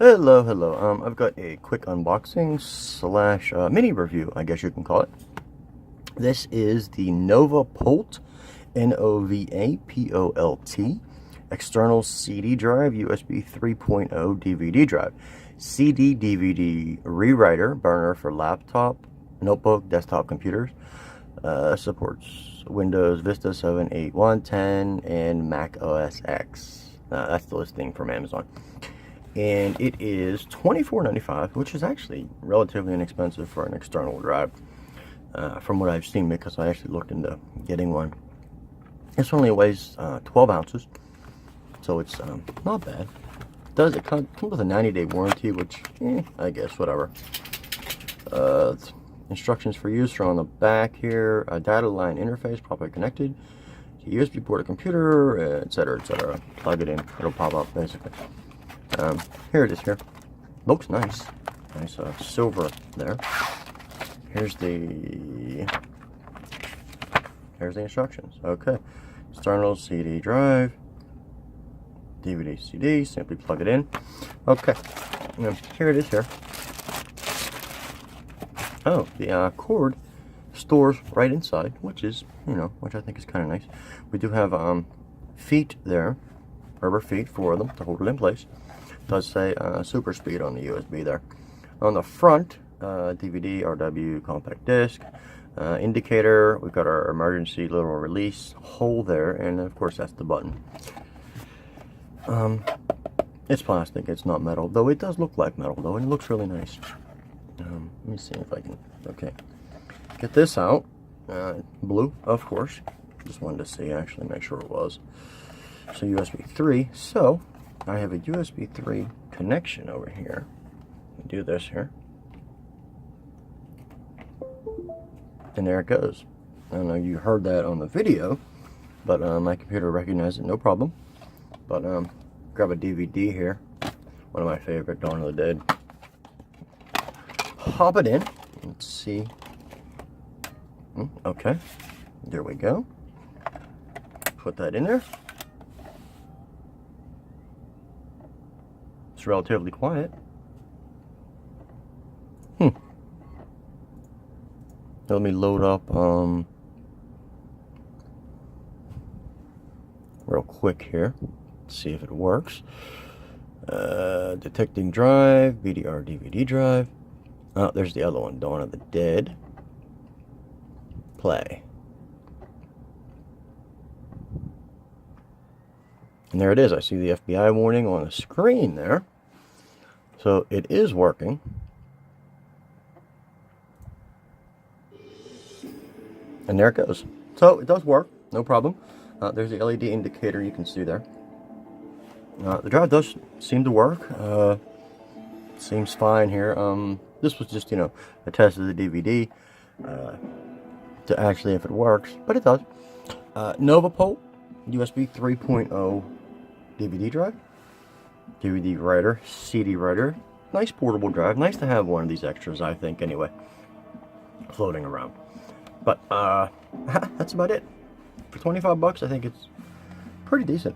Hello. I've got a quick unboxing slash mini review, I guess you can call it. This is the Novapolt, Novapolt, external CD drive, USB 3.0 DVD drive, CD DVD rewriter burner for laptop, notebook, desktop computers. Supports Windows, Vista 7, 8, 1, 10, and Mac OS X. That's the listing from Amazon. And it is $24.95, which is actually relatively inexpensive for an external drive, from what I've seen, because I actually looked into getting one. This only weighs 12 ounces, so it's not bad. It comes with a 90-day warranty, which, I guess, whatever. Instructions for use are on the back here. A data line interface, properly connected. USB port, a computer, etc., etc. Plug it in, it'll pop up, basically. Here it is here. Looks nice. Nice silver there. Here's the instructions. Okay. External CD drive. DVD CD. Simply plug it in. Okay. And here it is here. Oh, the cord stores right inside, which is, which I think is kind of nice. We do have feet there, rubber feet for them to hold it in place. It does say super speed on the USB there. On the front, DVD, RW, compact disc, indicator. We've got our emergency little release hole there, and of course that's the button. It's plastic, it's not metal, though it does look like metal though, and it looks really nice. Let me see if I can, get this out. Blue, of course. Just wanted to see, actually, make sure it was. So USB 3. So I have a USB 3 connection over here. Do this here. And there it goes. I don't know if you heard that on the video, but my computer recognized it, no problem. But grab a DVD here. One of my favorite, Dawn of the Dead. Pop it in. Let's see. Okay. There we go. Put that in there. It's relatively quiet. Let me load up real quick here. See if it works. Detecting drive, VDR DVD drive. Oh, there's the other one, Dawn of the Dead. Play. And there it is. I see the FBI warning on the screen there. So it is working. And there it goes. So it does work, no problem. There's the LED indicator you can see there. The drive does seem to work. Seems fine here. This was just, a test of the DVD to actually if it works, but it does. Novapolt USB 3.0 DVD drive, DVD writer, CD writer. Nice portable drive. Nice to have one of these extras, I think, anyway, floating around. But that's about it. For 25 bucks, I think it's pretty decent.